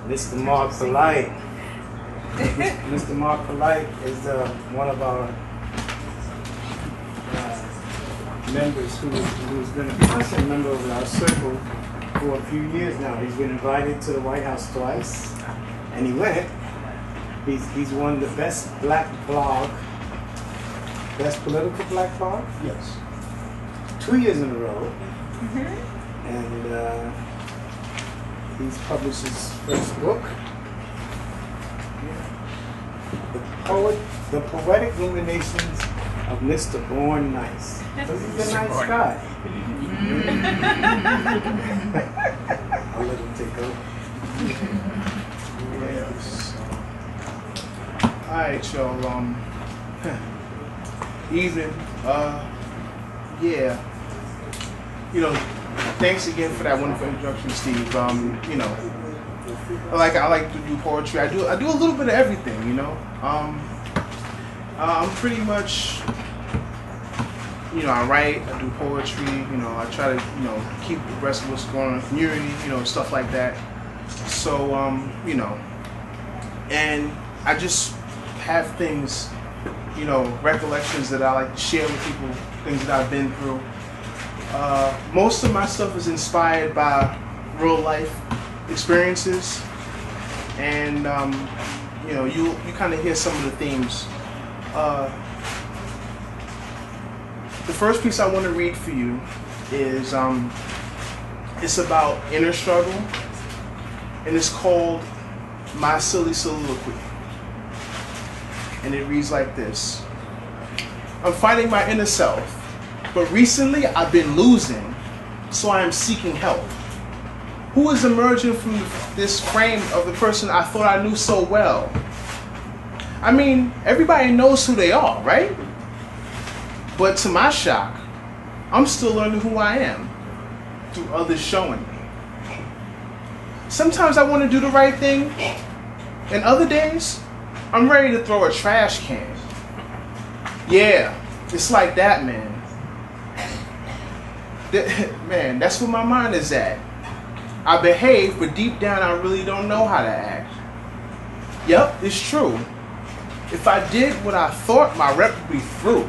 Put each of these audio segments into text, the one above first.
Mr. Marc Polite. Mr. Marc Polite is one of our members who's been a constant member of our circle for a few years now. He's been invited to the White House twice, and he went. He's won the best black blog, best political black blog? Yes. 2 years in a row. And he's published his first book. The Poetic Ruminations of Mr. Born Nice. Because he's a nice guy. I'll let him take over. Yes. Alright, y'all. Evening. Yeah. You know, thanks again for that wonderful introduction, Steve. You know, I like to do poetry. I do a little bit of everything, you know. I'm pretty much, you know, I write, I do poetry, you know, I try to, you know, keep abreast of what's going on in the community, you know, stuff like that. So, you know, and I just have things, you know, recollections that I like to share with people, things that I've been through. Most of my stuff is inspired by real life experiences, and you know, you kind of hear some of the themes. The first piece I want to read for you is it's about inner struggle, and it's called My Silly Soliloquy, and it reads like this. I'm fighting my inner self, but recently I've been losing, so I am seeking help. Who is emerging from this frame of the person I thought I knew so well? I mean, everybody knows who they are, right? But to my shock, I'm still learning who I am through others showing me. Sometimes I want to do the right thing, and other days, I'm ready to throw a trash can. Yeah, it's like that, man. Man, that's where my mind is at. I behave, but deep down I really don't know how to act. Yep, it's true. If I did what I thought, my rep would be through.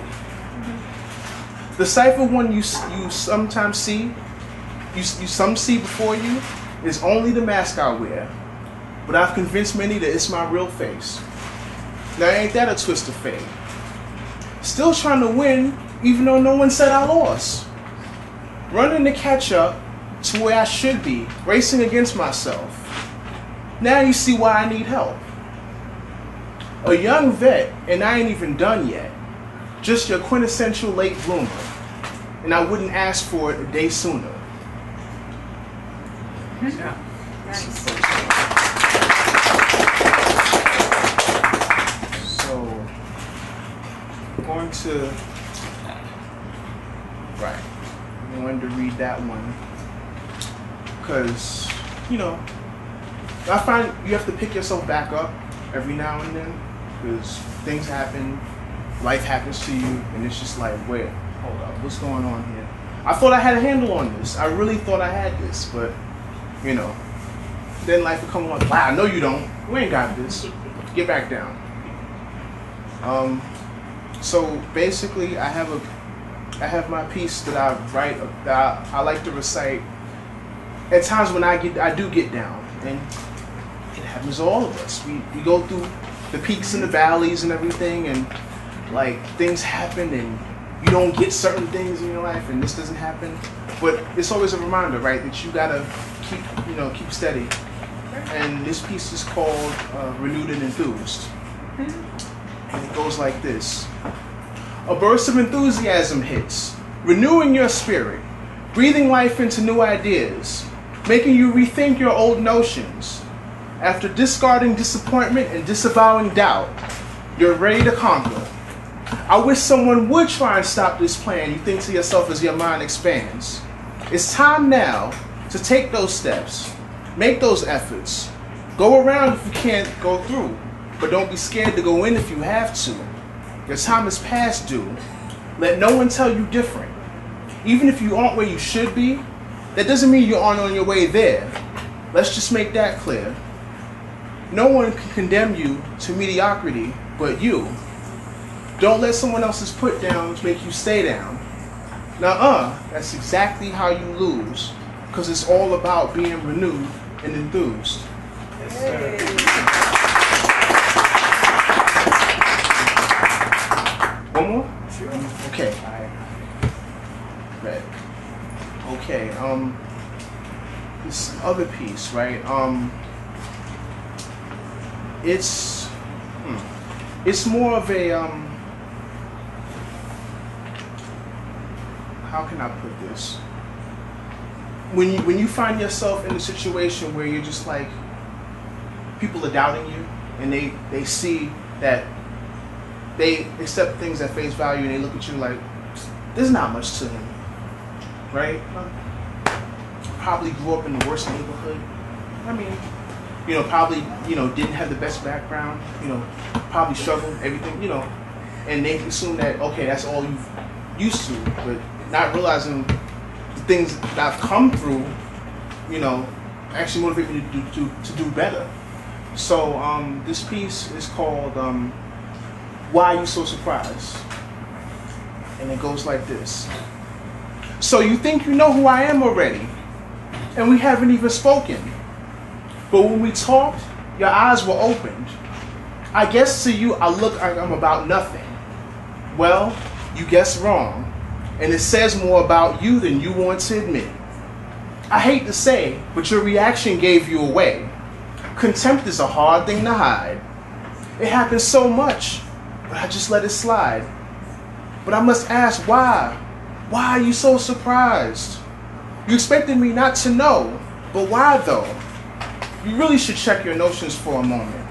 The cipher one you sometimes see, some see before you, is only the mask I wear. But I've convinced many that it's my real face. Now ain't that a twist of fate? Still trying to win, even though no one said I lost. Running to catch up to where I should be, racing against myself. Now you see why I need help. A young vet, and I ain't even done yet. Just your quintessential late bloomer. And I wouldn't ask for it a day sooner. Yeah. Nice. So, I'm going to, right. I wanted to read that one because, you know, I find you have to pick yourself back up every now and then because things happen, life happens to you, and it's just like, wait, hold up, what's going on here? I thought I had a handle on this. I really thought I had this, but, you know, then life will come along. Wow, no you don't. You ain't got this. Get back down. So basically, I have my piece that I write, that I like to recite at times when I do get down, and it happens to all of us. We go through the peaks and the valleys and everything, and like things happen, and you don't get certain things in your life, and this doesn't happen. But it's always a reminder, right, that you gotta keep steady. And this piece is called "Renewed and Enthused," and it goes like this. A burst of enthusiasm hits, renewing your spirit, breathing life into new ideas, making you rethink your old notions. After discarding disappointment and disavowing doubt, you're ready to conquer. I wish someone would try and stop this plan, you think to yourself as your mind expands. It's time now to take those steps, make those efforts. Go around if you can't go through, but don't be scared to go in if you have to. Your time is past due. Let no one tell you different. Even if you aren't where you should be, that doesn't mean you aren't on your way there. Let's just make that clear. No one can condemn you to mediocrity but you. Don't let someone else's put downs make you stay down. That's exactly how you lose, because it's all about being renewed and enthused. Yes, sir. One more? Sure. Okay. Right. Okay, this other piece, right? It's more of a, how can I put this? When you find yourself in a situation where you're just like, people are doubting you, and they see that they accept things at face value, and they look at you like, there's not much to him, right? Probably grew up in the worst neighborhood. I mean, probably, didn't have the best background, probably struggled, everything, and they assume that, okay, that's all you've used to, but not realizing the things that I've come through, actually motivate me to do better. So this piece is called Why Are You So Surprised? And it goes like this. So you think you know who I am already, and we haven't even spoken. But when we talked, your eyes were opened. I guess to you I look like I'm about nothing. Well, you guessed wrong. And it says more about you than you want to admit. I hate to say, but your reaction gave you away. Contempt is a hard thing to hide. It happens so much, but I just let it slide. But I must ask, why? Why are you so surprised? You expected me not to know, but why though? You really should check your notions for a moment.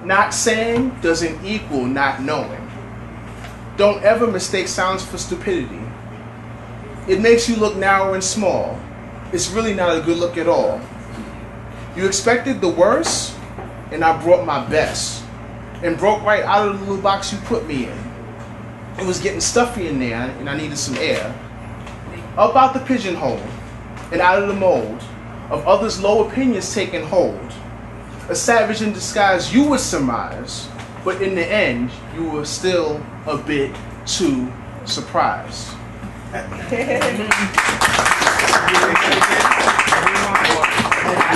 Not saying doesn't equal not knowing. Don't ever mistake silence for stupidity. It makes you look narrow and small. It's really not a good look at all. You expected the worst, and I brought my best. And broke right out of the little box you put me in. It was getting stuffy in there, and I needed some air. Up out the pigeonhole, and out of the mold of others' low opinions taking hold. A savage in disguise you would surmise, but in the end, you were still a bit too surprised.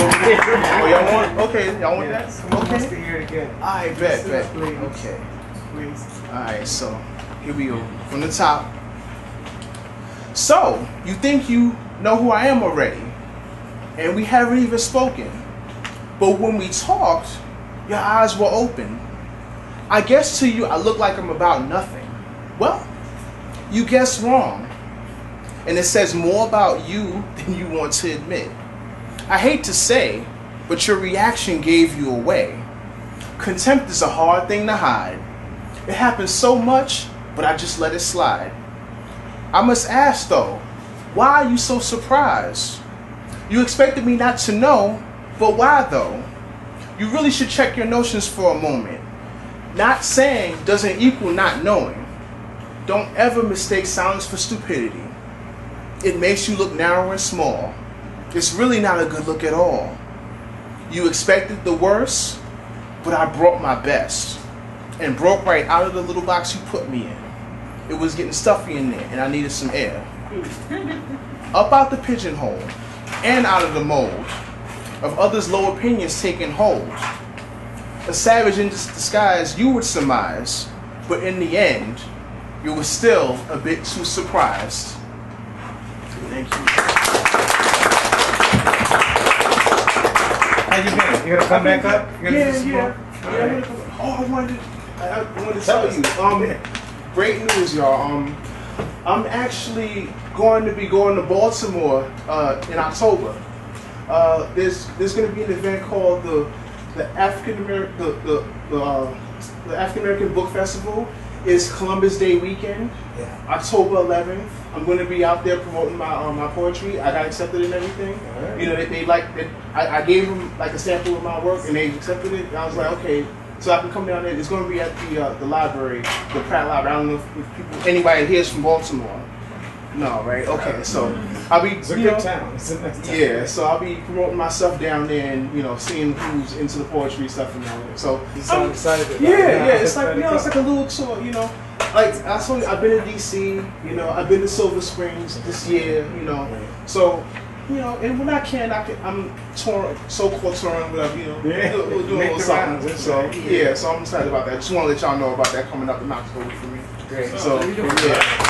Oh, y'all want? Okay, y'all want that? Someone wants to Okay. hear it again. I bet. Please. Okay. Please. All right. So here we go from the top. So you think you know who I am already, and we haven't even spoken. But when we talked, your eyes were open. I guess to you I look like I'm about nothing. Well, you guessed wrong. And it says more about you than you want to admit. I hate to say, but your reaction gave you away. Contempt is a hard thing to hide. It happens so much, but I just let it slide. I must ask though, why are you so surprised? You expected me not to know, but why though? You really should check your notions for a moment. Not saying doesn't equal not knowing. Don't ever mistake silence for stupidity. It makes you look narrow and small. It's really not a good look at all. You expected the worst, but I brought my best. And broke right out of the little box you put me in. It was getting stuffy in there, and I needed some air. Up out the pigeonhole, and out of the mold of others' low opinions taking hold. A savage in disguise you would surmise, but in the end, you were still a bit too surprised. Thank you. How you been? You gonna come back up? You gonna do some more? Oh, I wanted to tell you. Great news, y'all. I'm actually going to be going to Baltimore in October. There's going to be an event called the African American Book Festival. It's Columbus Day weekend, October 11th. I'm going to be out there promoting my poetry. I got accepted and everything. Right. You know, they like it. I gave them like a sample of my work, and they accepted it. And I was like, okay, so I can come down there. It's going to be at the library, the Pratt Library. I don't know if people, anybody here is from Baltimore. No, right? Okay, so I'll be, It's a good town. It's a nice town. yeah, so I'll be promoting myself down there and, you know, seeing who's into the poetry stuff and all that. So You sound excited about it. yeah, it's like, you know, it's like a little tour, you know. Like I told you, I've been to DC, you know, I've been to Silver Springs this year, you know. So, you know, and when I can, I'm touring, so-called touring, whatever, you know, Yeah. we'll do a Make little the something. rounds, So right? yeah, so I'm excited about that. Just want to let y'all know about that coming up in October for me. Great. So yeah.